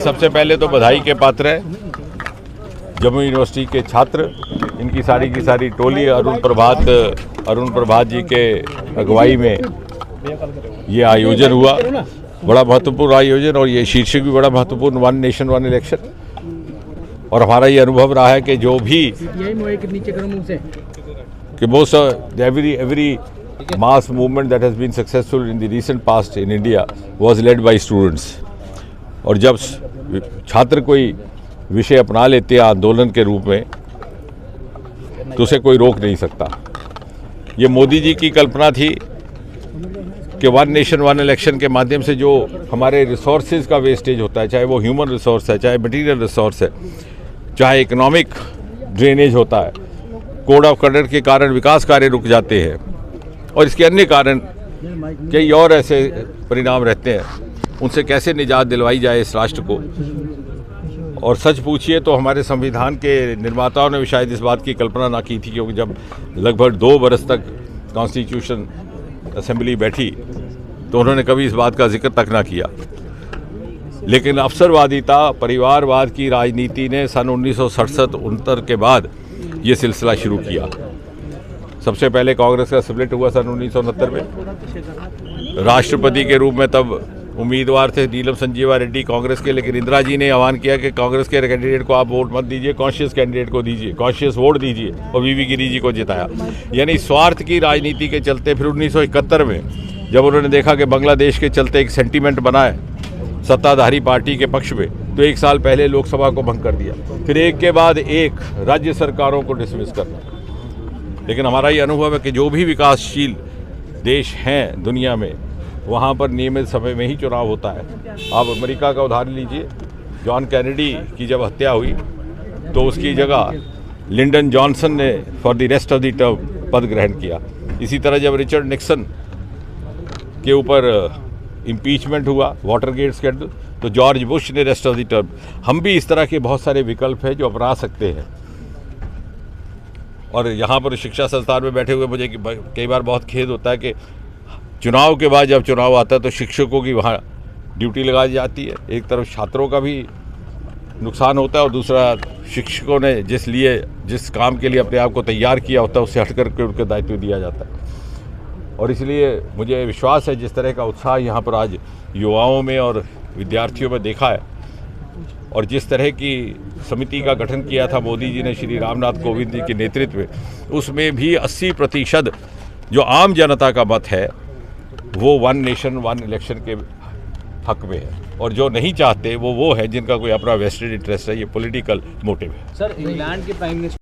सबसे पहले तो बधाई के पात्र हैं जम्मू यूनिवर्सिटी के छात्र, इनकी की सारी टोली अरुण प्रभात जी के अगुवाई में ये आयोजन हुआ। बड़ा महत्वपूर्ण आयोजन और ये शीर्षक भी बड़ा महत्वपूर्ण, वन नेशन वन इलेक्शन। और हमारा ये अनुभव रहा है कि जो भी कि most every mass movement that has been successful in the recent past in India was led by students। और जब छात्र कोई विषय अपना लेते हैं आंदोलन के रूप में तो उसे कोई रोक नहीं सकता। ये मोदी जी की कल्पना थी कि वन नेशन वन इलेक्शन के माध्यम से जो हमारे रिसोर्सेज का वेस्टेज होता है, चाहे वो ह्यूमन रिसोर्स है, चाहे मटीरियल रिसोर्स है, चाहे इकोनॉमिक ड्रेनेज होता है, कोड ऑफ कंडक्ट के कारण विकास कार्य रुक जाते हैं और इसके अन्य कारण कई और ऐसे परिणाम रहते हैं, उनसे कैसे निजात दिलवाई जाए इस राष्ट्र को। और सच पूछिए तो हमारे संविधान के निर्माताओं ने भी शायद इस बात की कल्पना ना की थी, क्योंकि जब लगभग 2 बरस तक कॉन्स्टिट्यूशन असेंबली बैठी तो उन्होंने कभी इस बात का जिक्र तक ना किया। लेकिन अवसरवादिता, परिवारवाद की राजनीति ने सन 1967-69 के बाद ये सिलसिला शुरू किया। सबसे पहले कांग्रेस का स्प्लिट हुआ सन 1969 में। राष्ट्रपति के रूप में तब उम्मीदवार थे नीलम संजीवा रेड्डी कांग्रेस के, लेकिन इंदिरा जी ने आह्वान किया कि कांग्रेस के कैंडिडेट को आप वोट मत दीजिए, कॉन्शियस कैंडिडेट को दीजिए, कॉन्शियस वोट दीजिए, और वीवी गिरी जी को जिताया। यानी स्वार्थ की राजनीति के चलते फिर 1971 में जब उन्होंने देखा कि बांग्लादेश के चलते एक सेंटीमेंट बना है सत्ताधारी पार्टी के पक्ष में, तो 1 साल पहले लोकसभा को भंग कर दिया। फिर एक के बाद एक राज्य सरकारों को डिसमिस करना। लेकिन हमारा ये अनुभव है कि जो भी विकासशील देश हैं दुनिया में, वहाँ पर नियमित समय में ही चुनाव होता है। आप अमेरिका का उदाहरण लीजिए, जॉन कैनेडी की जब हत्या हुई तो उसकी जगह लिंडन जॉनसन ने for the rest of the term पद ग्रहण किया। इसी तरह जब रिचर्ड निक्सन के ऊपर इम्पीचमेंट हुआ वाटरगेट स्कैंडल, तो जॉर्ज बुश ने रेस्ट ऑफ द टर्म। हम भी इस तरह के बहुत सारे विकल्प हैं जो अपना सकते हैं। और यहाँ पर शिक्षा संस्थान में बैठे हुए मुझे कई बार बहुत खेद होता है कि चुनाव के बाद जब चुनाव आता है तो शिक्षकों की वहाँ ड्यूटी लगाई जाती है। एक तरफ छात्रों का भी नुकसान होता है और दूसरा शिक्षकों ने जिस काम के लिए अपने आप को तैयार किया होता है उससे हट करके उनको दायित्व दिया जाता है। और इसलिए मुझे विश्वास है जिस तरह का उत्साह यहाँ पर आज युवाओं में और विद्यार्थियों में देखा है, और जिस तरह की समिति का गठन किया था मोदी जी ने श्री रामनाथ कोविंद जी के नेतृत्व में, उसमें भी 80% जो आम जनता का मत है वो वन नेशन वन इलेक्शन के हक में है, और जो नहीं चाहते वो है जिनका कोई अपना वेस्टेड इंटरेस्ट है, ये पॉलिटिकल मोटिव है। सर, इंग्लैंड के प्राइम मिनिस्टर